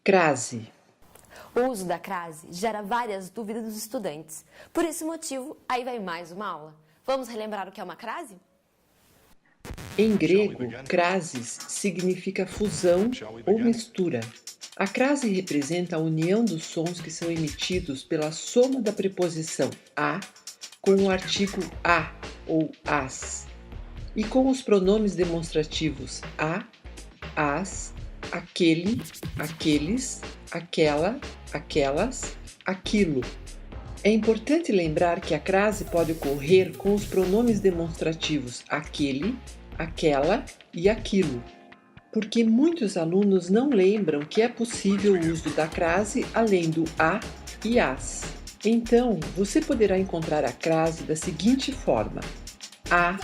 Crase. O uso da crase gera várias dúvidas dos estudantes. Por esse motivo, aí vai mais uma aula. Vamos relembrar o que é uma crase? Em grego, crasis significa fusão ou mistura. A crase representa a união dos sons que são emitidos pela soma da preposição a com o artigo a ou as e com os pronomes demonstrativos a, as, aquele, aqueles, aquela, aquelas, aquilo. É importante lembrar que a crase pode ocorrer com os pronomes demonstrativos aquele, aquela e aquilo, porque muitos alunos não lembram que é possível o uso da crase além do a e as. Então, você poderá encontrar a crase da seguinte forma: a,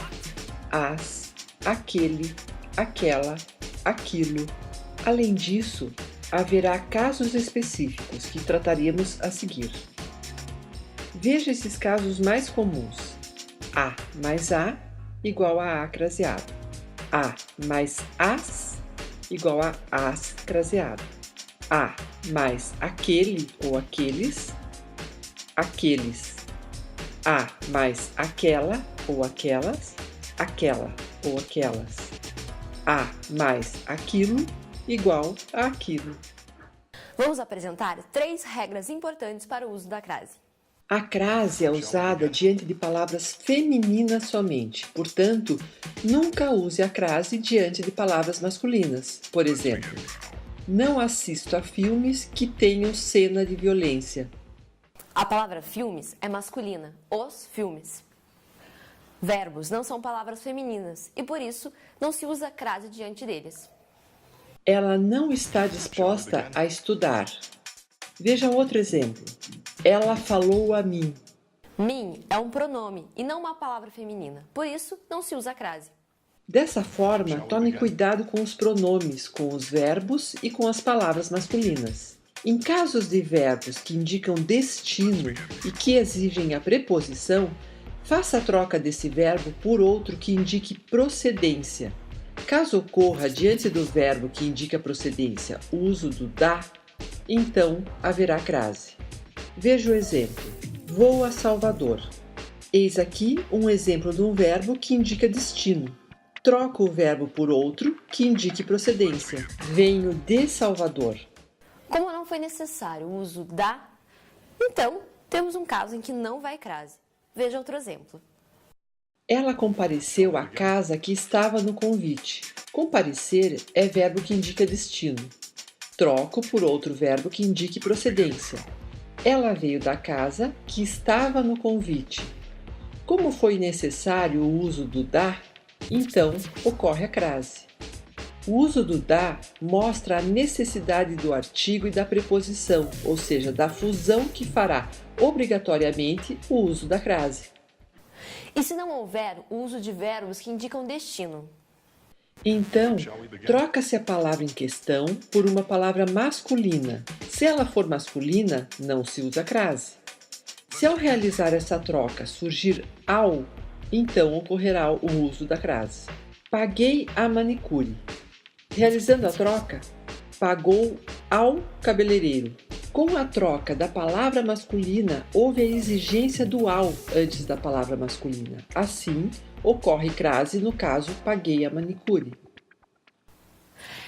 as, aquele, aquela, aquilo. Além disso, haverá casos específicos que trataríamos a seguir. Veja esses casos mais comuns. A mais a igual a craseado. A mais as igual a as craseado. A mais aquele ou aqueles, aqueles. A mais aquela ou aquelas, aquela ou aquelas. A mais aquilo igual a aquilo. Vamos apresentar 3 regras importantes para o uso da crase. A crase é usada diante de palavras femininas somente, portanto, nunca use a crase diante de palavras masculinas. Por exemplo, não assisto a filmes que tenham cena de violência. A palavra filmes é masculina, os filmes. Verbos não são palavras femininas e, por isso, não se usa crase diante deles. Ela não está disposta a estudar. Veja outro exemplo. Ela falou a mim. Mim é um pronome e não uma palavra feminina, por isso não se usa crase. Dessa forma, tome cuidado com os pronomes, com os verbos e com as palavras masculinas. Em casos de verbos que indicam destino e que exigem a preposição, faça a troca desse verbo por outro que indique procedência. Caso ocorra diante do verbo que indica procedência o uso do da, então haverá crase. Veja o exemplo. Vou a Salvador. Eis aqui um exemplo de um verbo que indica destino. Troco o verbo por outro que indique procedência. Venho de Salvador. Como não foi necessário o uso da, então temos um caso em que não vai crase. Veja outro exemplo. Ela compareceu à casa que estava no convite. Comparecer é verbo que indica destino. Troco por outro verbo que indique procedência. Ela veio da casa que estava no convite. Como foi necessário o uso do da, então ocorre a crase. O uso do da mostra a necessidade do artigo e da preposição, ou seja, da fusão que fará obrigatoriamente o uso da crase. E se não houver o uso de verbos que indicam destino? Então, troca-se a palavra em questão por uma palavra masculina. Se ela for masculina, não se usa crase. Se ao realizar essa troca surgir ao, então ocorrerá o uso da crase. Paguei a manicure. Realizando a troca, pagou ao cabeleireiro. Com a troca da palavra masculina, houve a exigência do ao antes da palavra masculina. Assim, ocorre crase no caso paguei a manicure.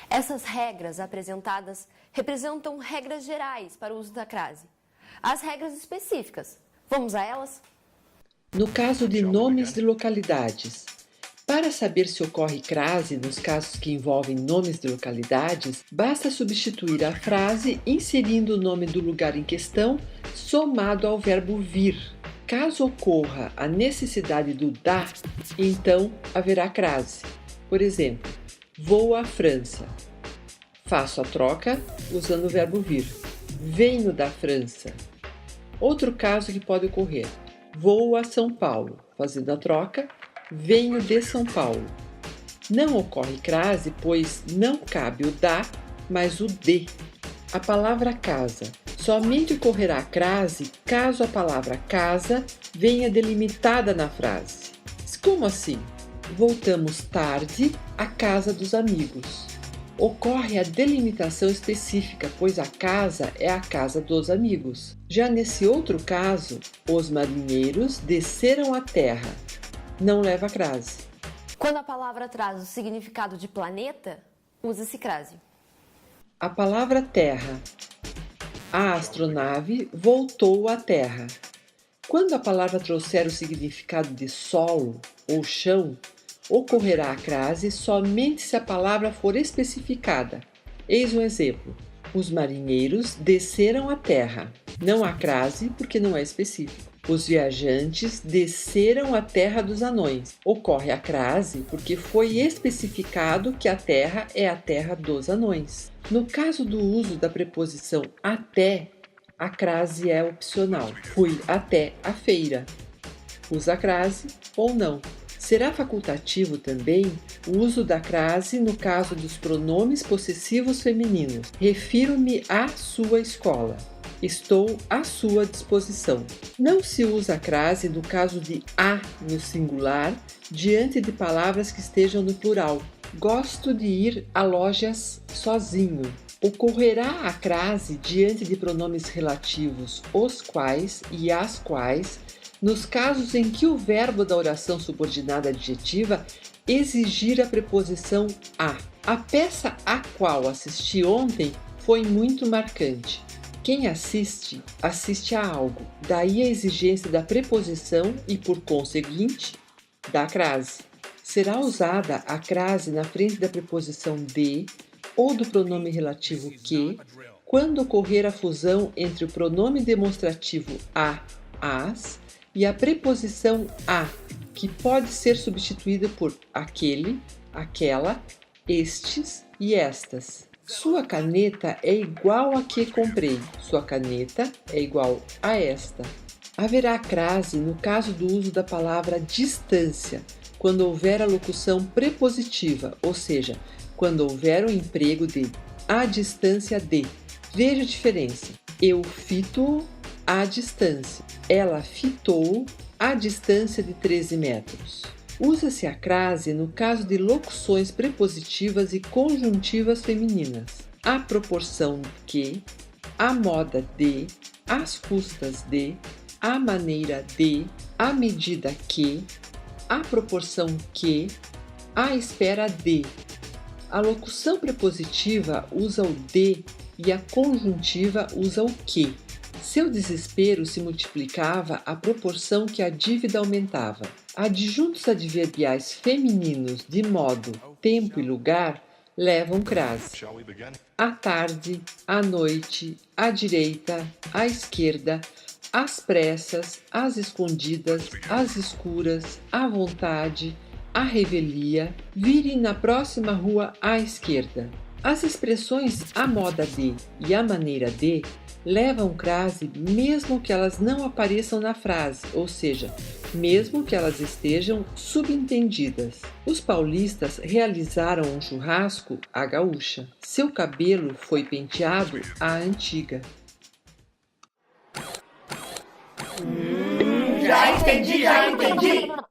Essas regras apresentadas representam regras gerais para o uso da crase. As regras específicas, vamos a elas? No caso de nomes de localidades, para saber se ocorre crase nos casos que envolvem nomes de localidades, basta substituir a frase inserindo o nome do lugar em questão somado ao verbo vir. Caso ocorra a necessidade do da, então haverá crase. Por exemplo, vou à França. Faço a troca usando o verbo vir. Venho da França. Outro caso que pode ocorrer. Vou a São Paulo. Fazendo a troca, venho de São Paulo. Não ocorre crase, pois não cabe o da, mas o de. A palavra casa somente ocorrerá crase caso a palavra casa venha delimitada na frase. Como assim? Voltamos tarde à casa dos amigos. Ocorre a delimitação específica, pois a casa é a casa dos amigos. Já nesse outro caso, os marinheiros desceram à terra. Não leva crase. Quando a palavra traz o significado de planeta, usa-se crase. A palavra terra. A astronave voltou à terra. Quando a palavra trouxer o significado de solo ou chão, ocorrerá a crase somente se a palavra for especificada. Eis um exemplo. Os marinheiros desceram à terra. Não há crase porque não é específico. Os viajantes desceram à terra dos anões. Ocorre a crase porque foi especificado que a terra é a terra dos anões. No caso do uso da preposição até, a crase é opcional. Fui até a feira. Usa a crase ou não. Será facultativo também o uso da crase no caso dos pronomes possessivos femininos. Refiro-me à sua escola. Estou à sua disposição. Não se usa a crase no caso de a no singular diante de palavras que estejam no plural. Gosto de ir a lojas sozinho. Ocorrerá a crase diante de pronomes relativos os quais e as quais, nos casos em que o verbo da oração subordinada adjetiva exigir a preposição a. A peça à qual assisti ontem foi muito marcante. Quem assiste, assiste a algo. Daí a exigência da preposição e, por conseguinte, da crase. Será usada a crase na frente da preposição de ou do pronome relativo que, quando ocorrer a fusão entre o pronome demonstrativo a, as, e a preposição a, que pode ser substituída por aquele, aquela, estes e estas. Sua caneta é igual a que comprei. Sua caneta é igual a esta. Haverá crase no caso do uso da palavra distância, quando houver a locução prepositiva, ou seja, quando houver o emprego de a distância de. Veja a diferença. Eu fito à distância. Ela fitou à distância de 13 metros. Usa-se a crase no caso de locuções prepositivas e conjuntivas femininas. À proporção que, à moda de, às custas de, à maneira de, à medida que, à proporção que, à espera de. A locução prepositiva usa o de e a conjuntiva usa o que. Seu desespero se multiplicava à proporção que a dívida aumentava. Adjuntos adverbiais femininos de modo, tempo e lugar levam crase. À tarde, à noite, à direita, à esquerda, às pressas, às escondidas, às escuras, à vontade, à revelia, vire na próxima rua à esquerda. As expressões à moda de e à maneira de levam crase mesmo que elas não apareçam na frase, ou seja, mesmo que elas estejam subentendidas. Os paulistas realizaram um churrasco à gaúcha. Seu cabelo foi penteado à antiga. Já entendi, já entendi!